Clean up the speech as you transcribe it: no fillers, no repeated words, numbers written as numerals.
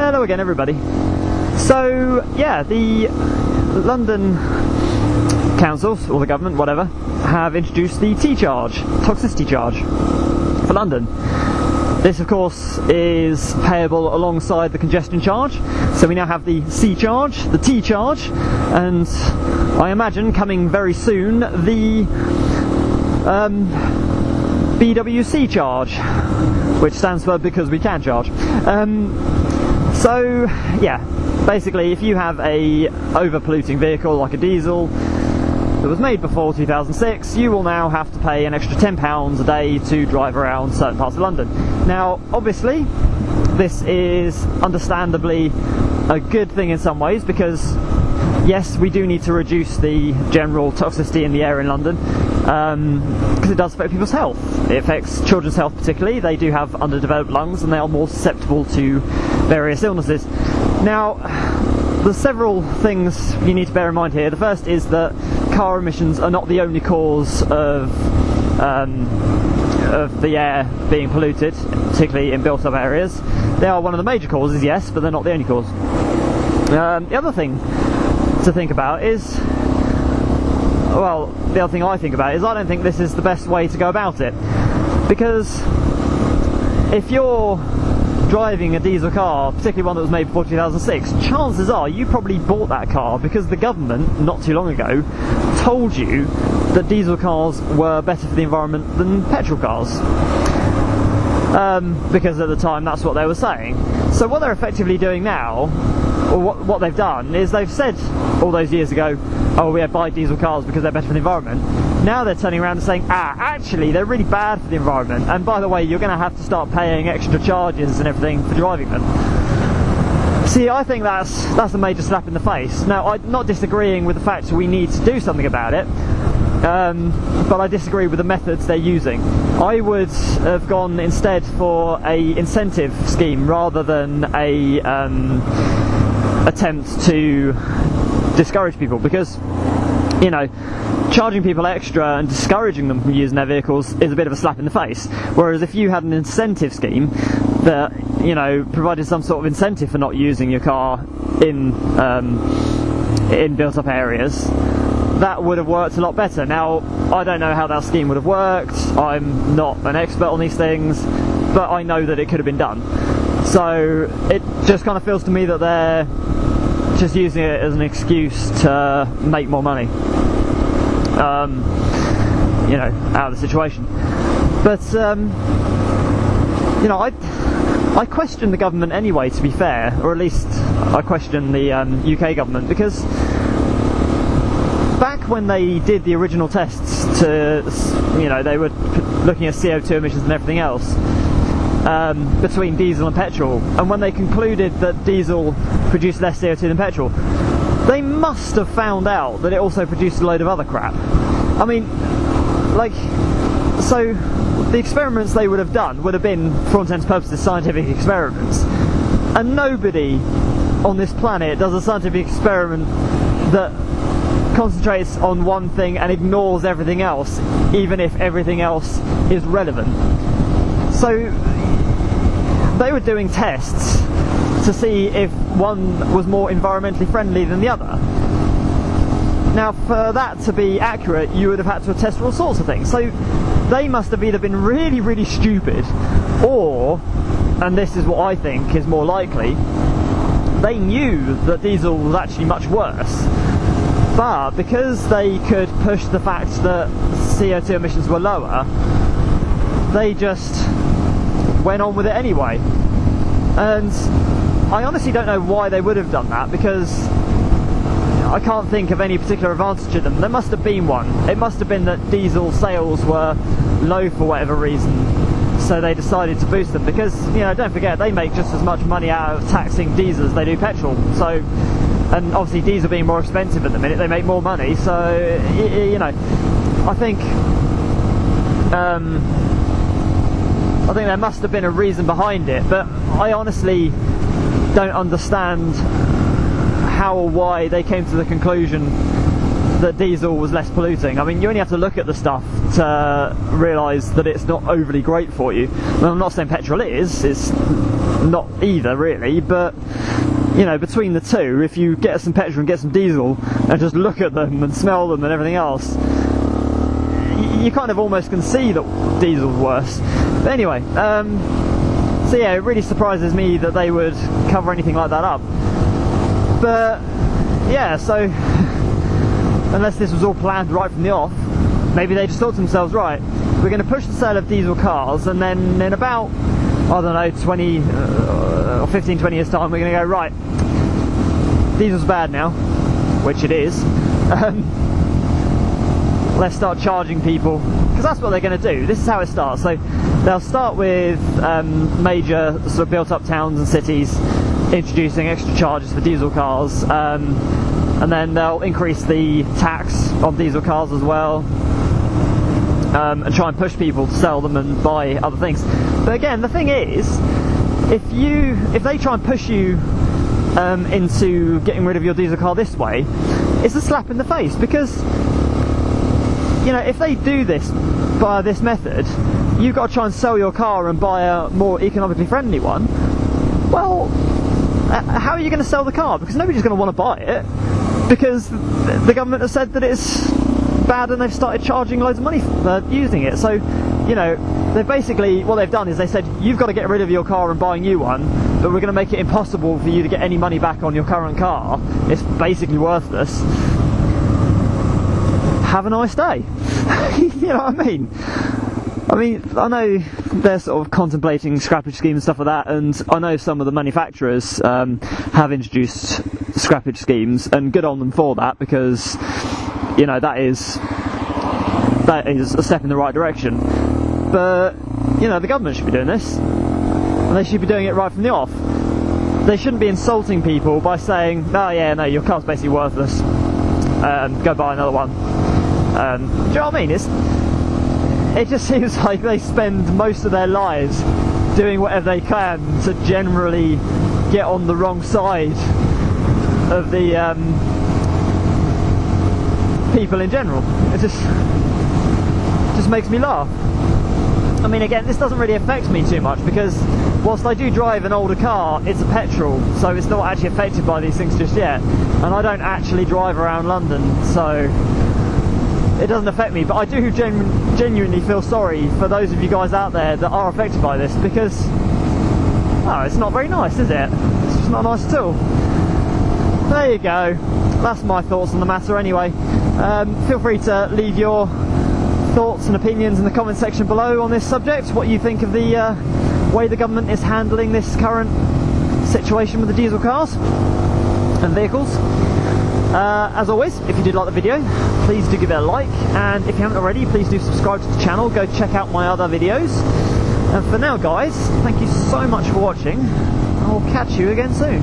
Hello again, everybody. So, yeah, the London councils, or the government, whatever, have introduced the T-charge, toxicity charge, for London. This, of course, is payable alongside the congestion charge. So we now have the C charge, the T charge, and I imagine coming very soon the BWC charge, which stands for because we can charge. So yeah, basically if you have a over-polluting vehicle like a diesel that was made before 2006, you will now have to pay an extra £10 a day to drive around certain parts of London. Now obviously this is understandably a good thing in some ways, because yes, we do need to reduce the general toxicity in the air in London, because it does affect people's health. It affects children's health particularly. They do have underdeveloped lungs and they are more susceptible to various illnesses. Now, there's several things you need to bear in mind here. The first is that car emissions are not the only cause of the air being polluted, particularly in built-up areas. They are one of the major causes, yes, but they're not the only cause. The other thing to think about is, well, the other thing I think about is I don't think this is the best way to go about it, because if you're driving a diesel car, particularly one that was made before 2006, chances are you probably bought that car because the government, not too long ago, told you that diesel cars were better for the environment than petrol cars. Because at the time that's what they were saying. So what they're effectively doing now, or what they've done, is they've said all those years ago, oh, we buy diesel cars because they're better for the environment. Now they're turning around and saying, actually they're really bad for the environment, and by the way, you're going to have to start paying extra charges and everything for driving them. See, I think that's a major slap in the face. Now, I'm not disagreeing with the fact that we need to do something about it, but I disagree with the methods they're using. I would have gone instead for a incentive scheme rather than a attempt to discourage people, because, you know, charging people extra and discouraging them from using their vehicles is a bit of a slap in the face. Whereas if you had an incentive scheme that, you know, provided some sort of incentive for not using your car in built-up areas, that would have worked a lot better. Now, I don't know how that scheme would have worked. I'm not an expert on these things, but I know that it could have been done. So it just kind of feels to me that they're just using it as an excuse to make more money, you know, out of the situation. But you know, I question the government anyway, to be fair, or at least I question the UK government, because back when they did the original tests to, you know, they were looking at CO2 emissions and everything else between diesel and petrol, and when they concluded that diesel produced less CO2 than petrol, they must have found out that it also produced a load of other crap. I mean, like, so the experiments they would have done would have been, for all intents and purposes, scientific experiments, and nobody on this planet does a scientific experiment that concentrates on one thing and ignores everything else, even if everything else is relevant. So they were doing tests to see if one was more environmentally friendly than the other. Now, for that to be accurate, you would have had to test all sorts of things. So they must have either been really, really stupid, or, and this is what I think is more likely, they knew that diesel was actually much worse, but because they could push the fact that CO2 emissions were lower, they just went on with it anyway. And I honestly don't know why they would have done that, because I can't think of any particular advantage to them. There must have been one. It must have been that diesel sales were low for whatever reason, so they decided to boost them, because, you know, don't forget, they make just as much money out of taxing diesel as they do petrol. So, and obviously diesel being more expensive at the minute, they make more money. So, you know, I think there must have been a reason behind it, but I honestly don't understand how or why they came to the conclusion that diesel was less polluting. I mean, you only have to look at the stuff to realise that it's not overly great for you. Well, I'm not saying petrol is, it's not either really, but you know, between the two, if you get some petrol and get some diesel and just look at them and smell them and everything else, you kind of almost can see that diesel's worse. But anyway, so yeah, it really surprises me that they would cover anything like that up. But yeah, so unless this was all planned right from the off, maybe they just thought to themselves, right, we're going to push the sale of diesel cars, and then in about, I don't know, 20 or 15, 20 years time, we're going to go, right, diesel's bad now, which it is. Let's start charging people, because that's what they're going to do. This is how it starts. So they'll start with major sort of built up towns and cities introducing extra charges for diesel cars, and then they'll increase the tax on diesel cars as well, and try and push people to sell them and buy other things. But again, the thing is, if they try and push you into getting rid of your diesel car this way, it's a slap in the face, because you know, if they do this by this method, you've got to try and sell your car and buy a more economically friendly one. Well, how are you going to sell the car? Because nobody's going to want to buy it, because the government has said that it's bad and they've started charging loads of money for using it. So, you know, they've basically, what they've done is they said, you've got to get rid of your car and buy a new one, but we're going to make it impossible for you to get any money back on your current car. It's basically worthless. Have a nice day. You know what I mean? I know they're sort of contemplating scrappage schemes and stuff like that, and I know some of the manufacturers have introduced scrappage schemes, and good on them for that, because you know, that is a step in the right direction. But you know, the government should be doing this, and they should be doing it right from the off. They shouldn't be insulting people by saying, oh yeah, no, your car's basically worthless, go buy another one. Do you know what I mean? It just seems like they spend most of their lives doing whatever they can to generally get on the wrong side of the people in general. It just makes me laugh. I mean, again, this doesn't really affect me too much, because whilst I do drive an older car, it's a petrol, so it's not actually affected by these things just yet, and I don't actually drive around London, so it doesn't affect me. But I do genuinely feel sorry for those of you guys out there that are affected by this, because it's not very nice, is it? It's just not nice at all. There you go. That's my thoughts on the matter anyway. Feel free to leave your thoughts and opinions in the comment section below on this subject, what you think of the way the government is handling this current situation with the diesel cars and vehicles. As always, if you did like the video, please do give it a like, and if you haven't already, please do subscribe to the channel. Go check out my other videos, and for now guys, thank you so much for watching. I'll catch you again soon.